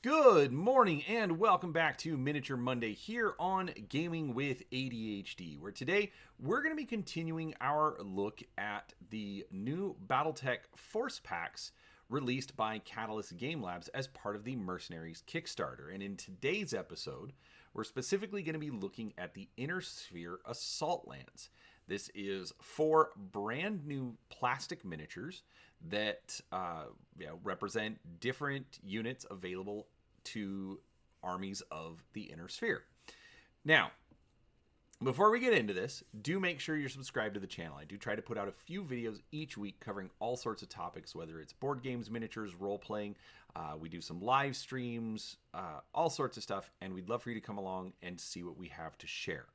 Good morning and welcome back to Miniature Monday here on Gaming with ADHD, where today we're going to be continuing our look at the new Battletech Force Packs released by Catalyst Game Labs as part of the Mercenaries Kickstarter. And in today's episode, we're specifically going to be looking at the Inner Sphere Assault Lands. This is 4 brand new plastic miniatures that represent different units available to armies of the Inner Sphere. Now, before we get into this, do make sure you're subscribed to the channel. I do try to put out a few videos each week covering all sorts of topics, whether it's board games, miniatures, role-playing. We do some live streams, all sorts of stuff, and we'd love for you to come along and see what we have to share.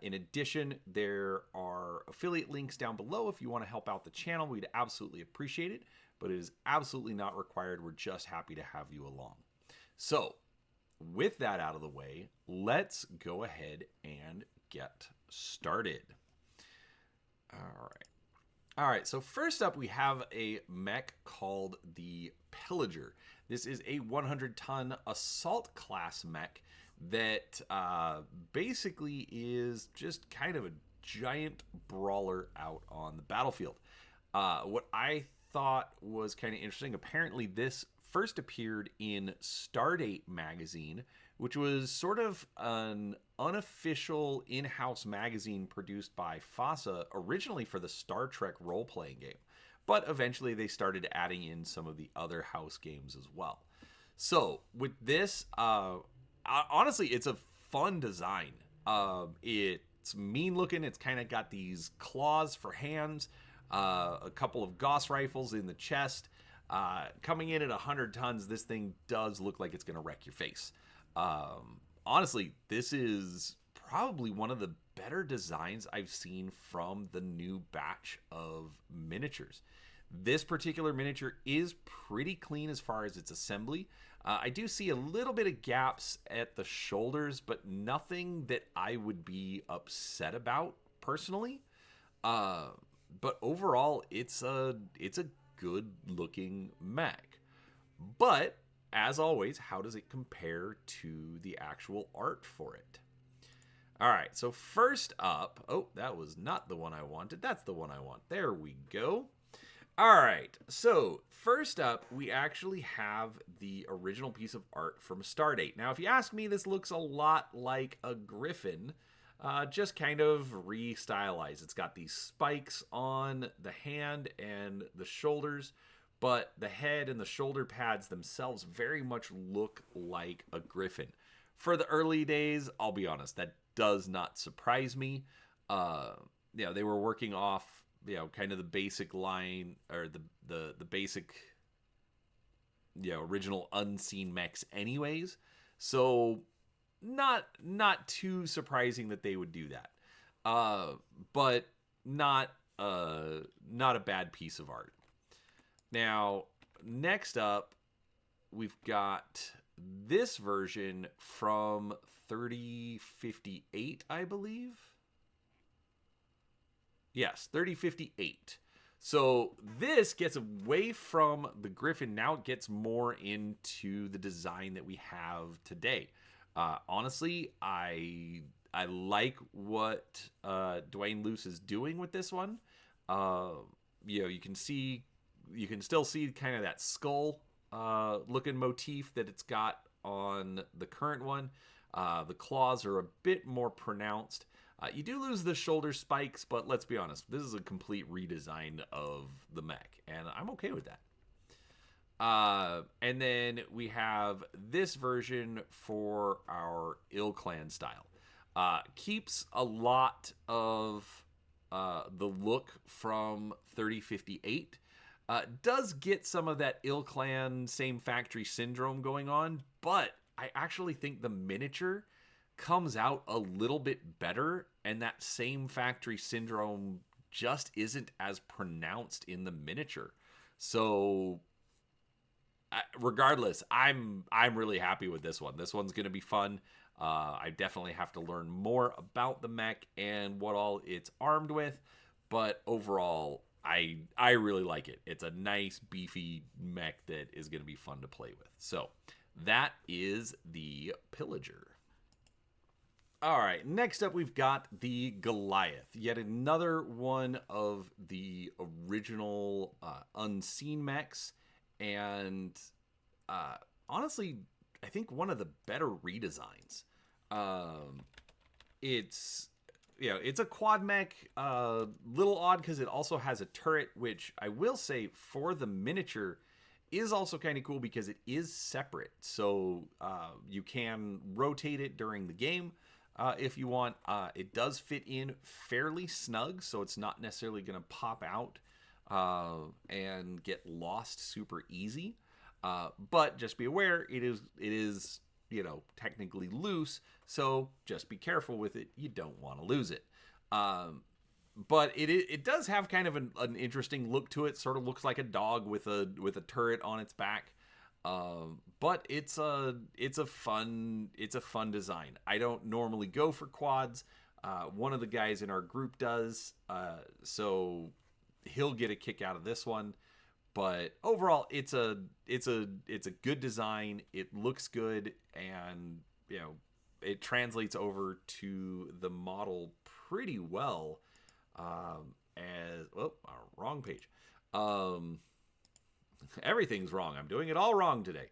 In addition, there are affiliate links down below if you want to help out the channel. We'd absolutely appreciate it, but it is absolutely not required. We're just happy to have you along. So, with that out of the way, let's go ahead and get started. All right, so first up we have a mech called the Pillager. This is a 100-ton assault class mech that basically is just kind of a giant brawler out on the battlefield. What I thought was kind of interesting, apparently this first appeared in Stardate magazine, which was sort of an unofficial in-house magazine produced by FASA originally for the Star Trek role-playing game. But eventually they started adding in some of the other house games as well. So with this, honestly, it's a fun design. It's mean looking. It's kind of got these claws for hands, a couple of Gauss rifles in the chest. Coming in at 100 tons, this thing does look like it's going to wreck your face. Honestly, this is probably one of the better designs I've seen from the new batch of miniatures. This particular miniature is pretty clean as far as its assembly. I do see a little bit of gaps at the shoulders, but nothing that I would be upset about personally. But overall, it's a good looking mech. But as always, how does it compare to the actual art for it? All right, so first up, oh, that was not the one I wanted. That's the one I want. There we go. All right, so first up, we actually have the original piece of art from Stardate. Now, if you ask me, this looks a lot like a griffin, just kind of re-stylized. It's got these spikes on the hand and the shoulders, but the head and the shoulder pads themselves very much look like a griffin. For the early days, I'll be honest, that does not surprise me. They were working off, kind of the basic line, or the basic, original Unseen mechs anyways. So not too surprising that they would do that. But not a bad piece of art. Now, next up, we've got this version from 3058, I believe. Yes, 3058. So this gets away from the Griffin. Now it gets more into the design that we have today. Honestly, I like what Dwayne Luce is doing with this one. You can still see kind of that skull looking motif that it's got on the current one. The claws are a bit more pronounced. You do lose the shoulder spikes, but let's be honest, this is a complete redesign of the mech, and I'm okay with that. And then we have this version for our Ill Clan style. Keeps a lot of the look from 3058. Does get some of that Ill Clan same factory syndrome going on, but I actually think the miniature comes out a little bit better, and that same factory syndrome just isn't as pronounced in the miniature. So regardless, I'm really happy with this one. This one's going to be fun. I definitely have to learn more about the mech and what all it's armed with, but overall, I really like it. It's a nice, beefy mech that is going to be fun to play with. So That is the Pillager. All right, next up we've got the Goliath, yet another one of the original unseen mechs, and honestly, I think one of the better redesigns. Um, it's it's a quad mech, little odd because it also has a turret, which I will say for the miniature is also kind of cool because it is separate, so you can rotate it during the game. If you want, it does fit in fairly snug, so it's not necessarily going to pop out and get lost super easy. But just be aware, it is technically loose, so just be careful with it. You don't want to lose it. But it does have kind of an interesting look to it. Sort of looks like a dog with a turret on its back. But it's a fun design. I don't normally go for quads. One of the guys in our group does, so he'll get a kick out of this one. But overall, it's a good design. It looks good, and it translates over to the model pretty well. Wrong page. Everything's wrong. I'm doing it all wrong today.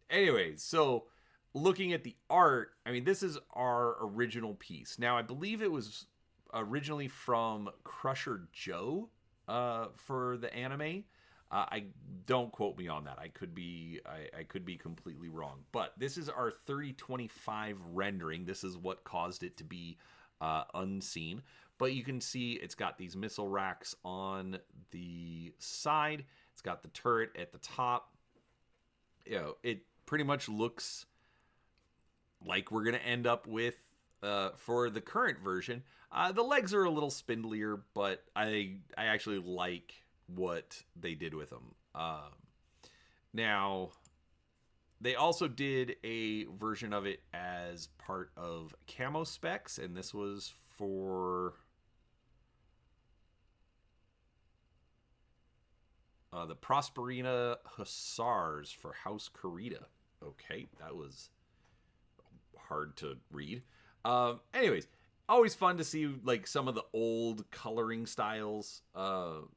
Anyways, so looking at the art, I mean, this is our original piece. Now, I believe it was originally from Crusher Joe for the anime. I don't quote me on that. I could be completely wrong. But this is our 3025 rendering. This is what caused it to be unseen. But you can see it's got these missile racks on the side. It's got the turret at the top. It pretty much looks like we're going to end up with for the current version. The legs are a little spindlier, but I actually like what they did with them. Now, they also did a version of it as part of camo specs, and this was for the Prosperina Hussars for House Carita. Okay, that was hard to read. Anyways, always fun to see like some of the old coloring styles,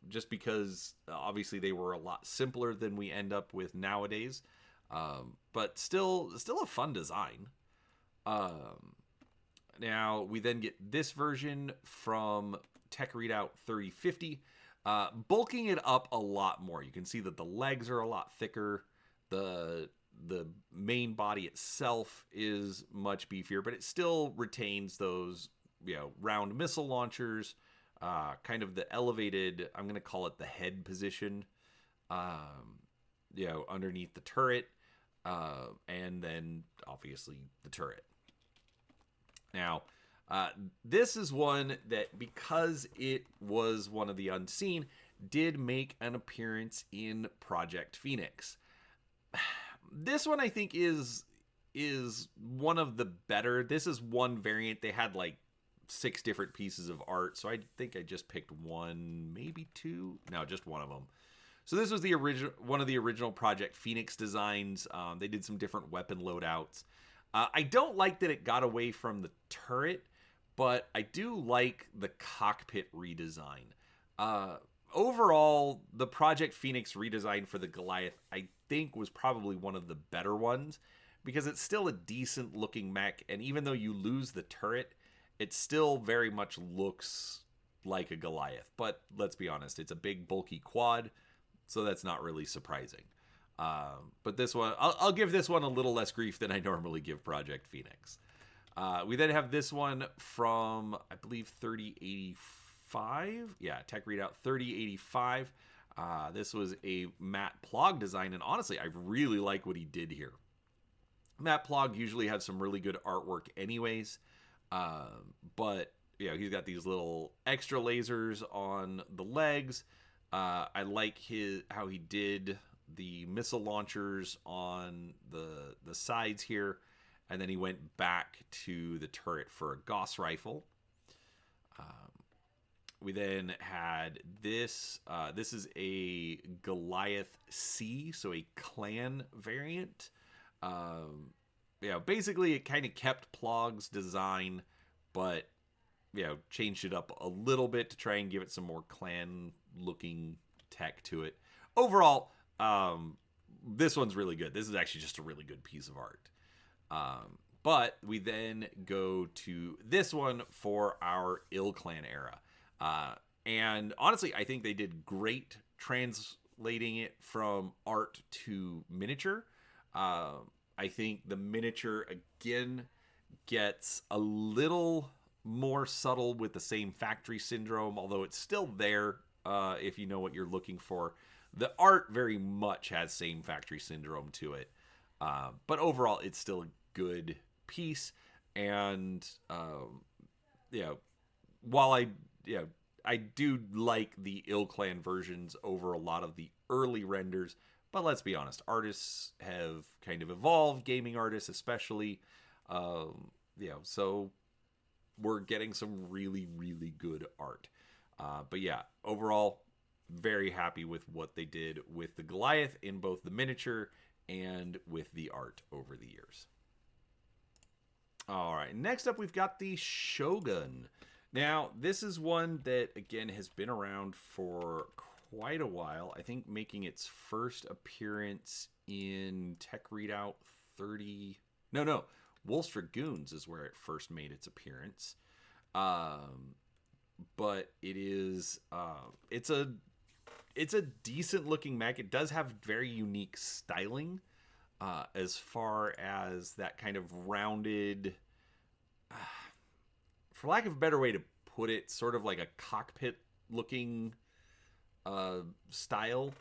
just because obviously they were a lot simpler than we end up with nowadays. But still a fun design. Now we then get this version from Tech Readout 3050, bulking it up a lot more. You can see that the legs are a lot thicker. The main body itself is much beefier, but it still retains those round missile launchers, kind of the elevated, I'm going to call it the head position, underneath the turret, and then obviously the turret. Now, this is one that, because it was one of the unseen, did make an appearance in Project Phoenix. This one I think is one of the better. This is one variant. They had like 6 different pieces of art, so I think I just picked one, maybe 2. No, just one of them. So this was one of the original Project Phoenix designs. They did some different weapon loadouts. I don't like that it got away from the turret, but I do like the cockpit redesign. Overall, the Project Phoenix redesign for the Goliath, I think, was probably one of the better ones, because it's still a decent looking mech, and even though you lose the turret, it still very much looks like a Goliath. But let's be honest, it's a big bulky quad, so that's not really surprising. But this one, I'll give this one a little less grief than I normally give Project Phoenix. We then have this one from, I believe, 3085. Yeah, Tech Readout 3085. This was a Matt Plog design, and honestly, I really like what he did here. Matt Plog usually has some really good artwork anyways, but he's got these little extra lasers on the legs. I like how he did the missile launchers on the sides here, and then he went back to the turret for a Gauss rifle. We then had this. This is a Goliath C, so a clan variant. Basically it kind of kept Plog's design, but changed it up a little bit to try and give it some more clan-looking tech to it. Overall, this one's really good. This is actually just a really good piece of art. But we then go to this one for our Ill Clan era. And honestly, I think they did great translating it from art to miniature. I think the miniature, again, gets a little more subtle with the same factory syndrome, although it's still there if you know what you're looking for. The art very much has same factory syndrome to it. But overall, it's still a good piece. And, while I do like the Ill Clan versions over a lot of the early renders, but let's be honest, artists have kind of evolved, gaming artists especially. So we're getting some really, really good art. But yeah, overall, very happy with what they did with the Goliath in both the miniature and with the art over the years. All right, next up we've got the Shogun. Now, this is one that, again, has been around for quite a while. I think making its first appearance in Tech Readout 30... No. Wolf's Dragoons is where it first made its appearance. But it is... It's a decent-looking mech. It does have very unique styling as far as that kind of rounded... for lack of a better way to put it, sort of like a cockpit-looking style,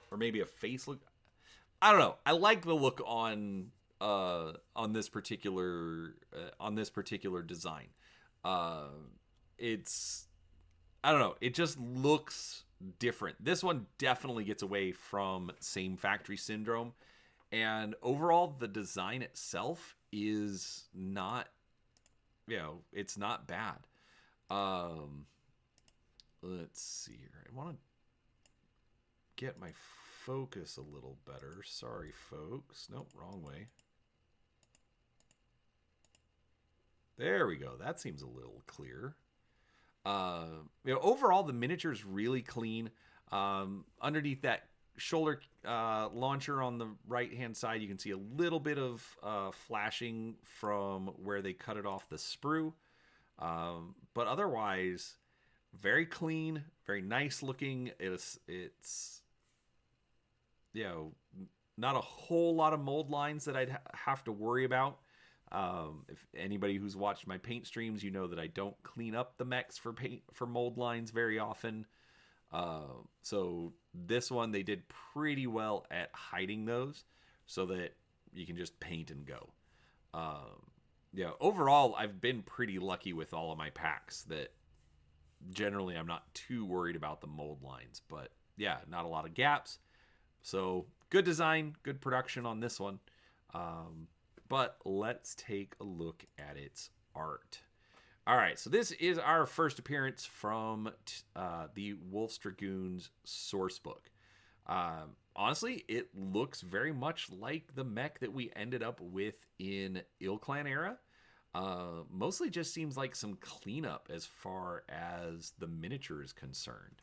or maybe a face look. I don't know. I like the look on this particular design. It's, I don't know. It just looks different. This one definitely gets away from same factory syndrome, and overall, the design itself is not. It's not bad. Let's see here. I want to get my focus a little better. Sorry, folks. Nope, wrong way. There we go. That seems a little clear. Overall, the miniature is really clean. Underneath that shoulder launcher on the right-hand side, you can see a little bit of flashing from where they cut it off the sprue. But otherwise, very clean, very nice looking. It's not a whole lot of mold lines that I'd have to worry about. If anybody who's watched my paint streams, you know that I don't clean up the mechs for mold lines very often. So this one, they did pretty well at hiding those so that you can just paint and go. Overall, I've been pretty lucky with all of my packs that generally I'm not too worried about the mold lines, but yeah, not a lot of gaps. So good design, good production on this one. But let's take a look at its art. All right, so this is our first appearance from the Wolf's Dragoons sourcebook. Honestly, it looks very much like the mech that we ended up with in Ill Clan era. Mostly just seems like some cleanup as far as the miniature is concerned.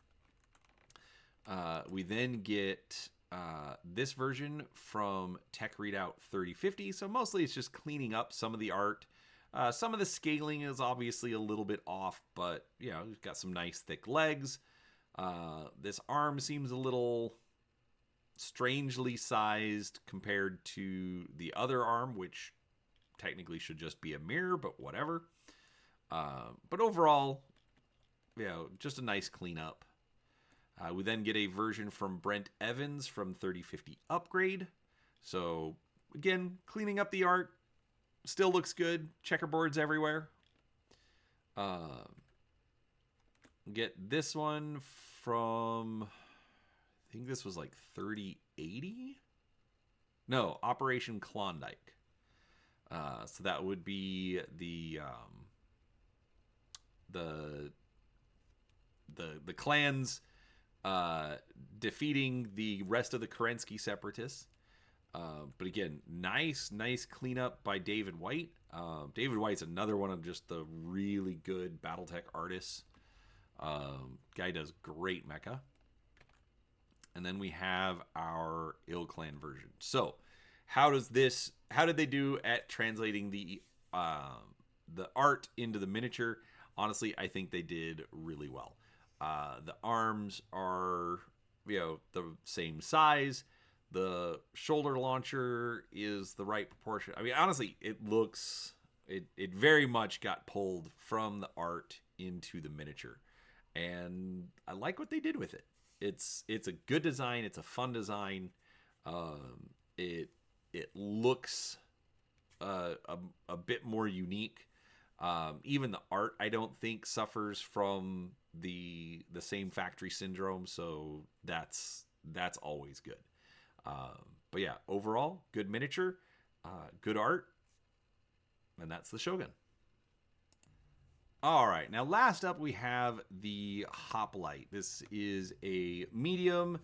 We then get this version from Tech Readout 3050, so mostly it's just cleaning up some of the art. Some of the scaling is obviously a little bit off, but, we've got some nice thick legs. This arm seems a little strangely sized compared to the other arm, which technically should just be a mirror, but whatever. But overall, just a nice cleanup. We then get a version from Brent Evans from 3050 Upgrade. So, again, cleaning up the art. Still looks good. Checkerboards everywhere. Get this one from, I think this was like 3080? No, Operation Klondike. So that would be the the clans defeating the rest of the Kerensky separatists. But again, nice cleanup by David White. David White's another one of just the really good Battletech artists. Guy does great mecha. And then we have our Ill Clan version. So, how did they do at translating the art into the miniature? Honestly, I think they did really well. The arms are, the same size. The shoulder launcher is the right proportion. I mean, honestly, it very much got pulled from the art into the miniature. And I like what they did with it. It's a good design. It's a fun design. It looks a bit more unique. Even the art, I don't think, suffers from the same factory syndrome. So that's always good. But yeah, overall, good miniature, good art, and that's the Shogun. All right, now last up we have the Hoplight. This is a medium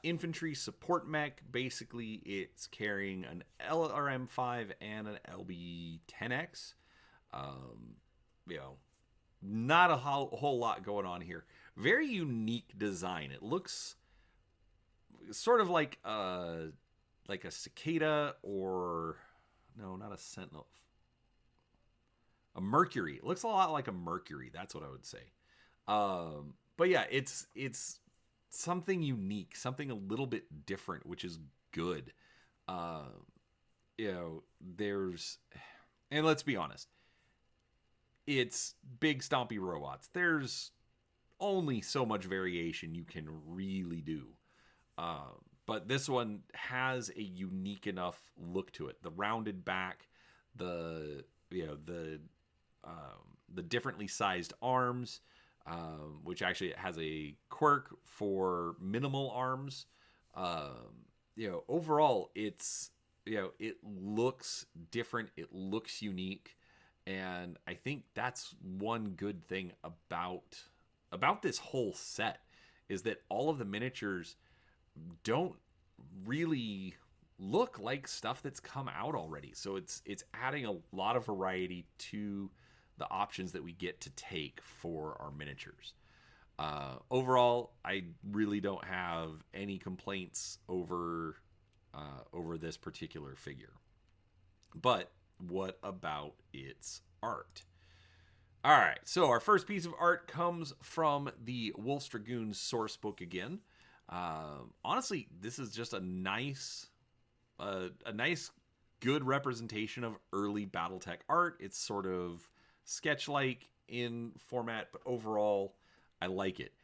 infantry support mech. Basically, it's carrying an LRM-5 and an LB-10X. Not a whole lot going on here. Very unique design. It looks sort of like a cicada, or no, not a sentinel. A Mercury. It looks a lot like a Mercury. That's what I would say. But yeah, it's something unique, something a little bit different, which is good. There's, and let's be honest, it's big stompy robots. There's only so much variation you can really do. But this one has a unique enough look to it. The rounded back, the differently sized arms, which actually has a quirk for minimal arms. Overall, it looks different. It looks unique. And I think that's one good thing about this whole set, is that all of the miniatures don't really look like stuff that's come out already. So it's adding a lot of variety to the options that we get to take for our miniatures. Overall, I really don't have any complaints over this particular figure. But what about its art? All right, so our first piece of art comes from the Wolf's Dragoon source book again. Honestly, this is just a nice, good representation of early Battletech art. It's sort of sketch-like in format, but overall, I like it.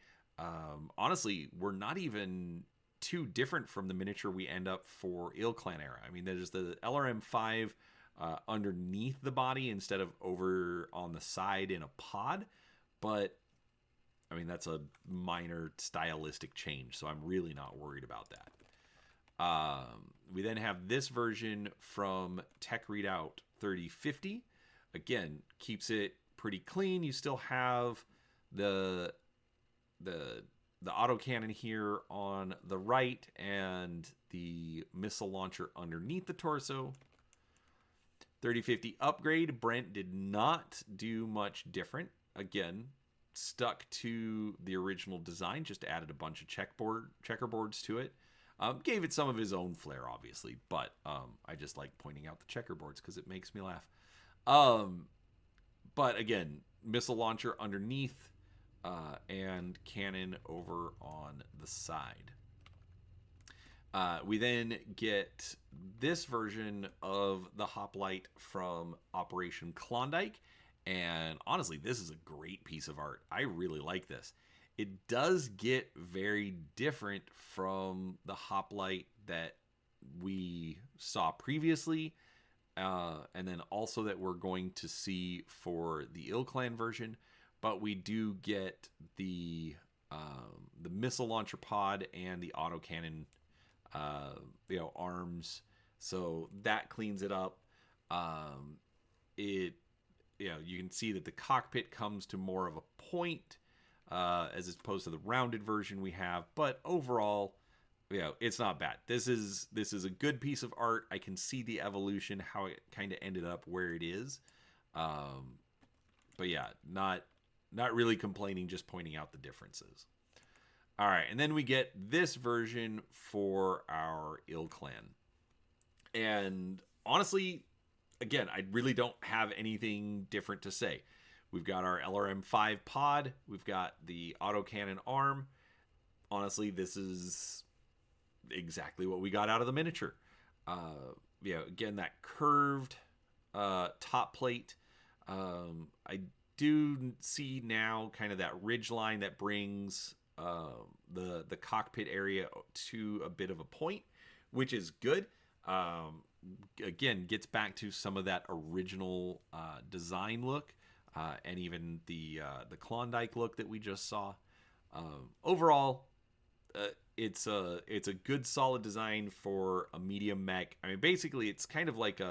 Honestly, we're not even too different from the miniature we end up for Ill Clan era. I mean, there's the LRM-5 underneath the body instead of over on the side in a pod, but I mean, that's a minor stylistic change, so I'm really not worried about that. We then have this version from Tech Readout 3050. Again, keeps it pretty clean. You still have the autocannon here on the right and the missile launcher underneath the torso. 3050 upgrade. Brent did not do much different. Again, stuck to the original design, just added a bunch of checkerboards to it. Gave it some of his own flair, obviously, but I just like pointing out the checkerboards because it makes me laugh. But again, missile launcher underneath and cannon over on the side. We then get this version of the Hoplite from Operation Klondike. And honestly, this is a great piece of art. I really like this. It does get very different from the Hoplite that we saw previously. And then also that we're going to see for the Ill Clan version. But we do get the missile launcher pod and the autocannon arms. So that cleans it up. You can see that the cockpit comes to more of a point. as opposed to the rounded version we have. But overall, it's not bad. This is a good piece of art. I can see the evolution, how it kind of ended up where it is. But yeah, not really complaining, just pointing out the differences. All right, and then we get this version for our Ill Clan. And honestly, again, I really don't have anything different to say. We've got our LRM-5 pod. We've got the autocannon arm. Honestly, this is exactly what we got out of the miniature. Again, that curved top plate. I do see now kind of that ridge line that brings the cockpit area to a bit of a point, which is good. Again, gets back to some of that original design look, and even the Klondike look that we just saw. Overall, it's a good solid design for a medium mech. I mean, basically, it's kind of like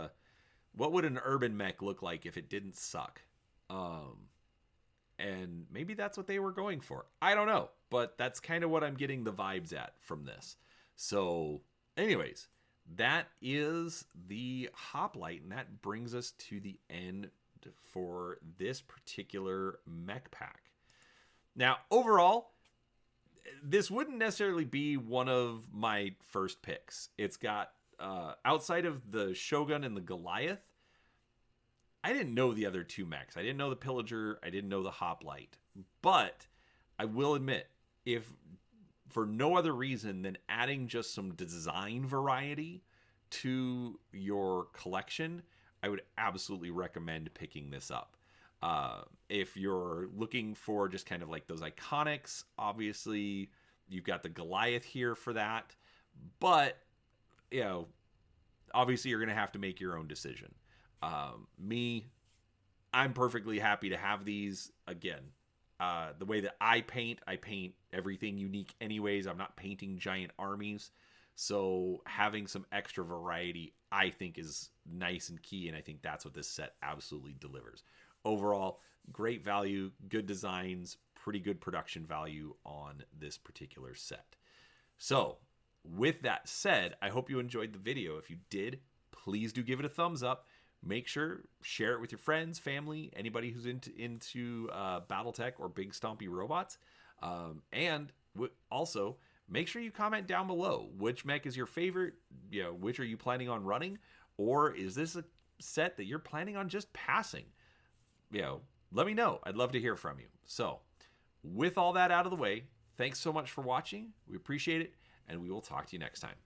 what would an urban mech look like if it didn't suck? And maybe that's what they were going for. I don't know, but that's kind of what I'm getting the vibes at from this. So, anyways, that is the Hoplight, and that brings us to the end for this particular mech pack. Now, overall, this wouldn't necessarily be one of my first picks. It's got, outside of the Shogun and the Goliath, I didn't know the other two mechs. I didn't know the Pillager. I didn't know the Hoplite. But I will admit, if for no other reason than adding just some design variety to your collection, I would absolutely recommend picking this up. If you're looking for just kind of like those iconics, obviously you've got the Goliath here for that. But, obviously you're going to have to make your own decision. I'm perfectly happy to have these. Again, the way that I paint everything unique anyways. I'm not painting giant armies. So having some extra variety, I think, is nice and key. And I think that's what this set absolutely delivers. Overall, great value, good designs, pretty good production value on this particular set. So with that said, I hope you enjoyed the video. If you did, please do give it a thumbs up. Make sure, share it with your friends, family, anybody who's into Battletech or big stompy robots. And also, make sure you comment down below. Which mech is your favorite? Which are you planning on running? Or is this a set that you're planning on just passing? Let me know. I'd love to hear from you. So, with all that out of the way, thanks so much for watching. We appreciate it, and we will talk to you next time.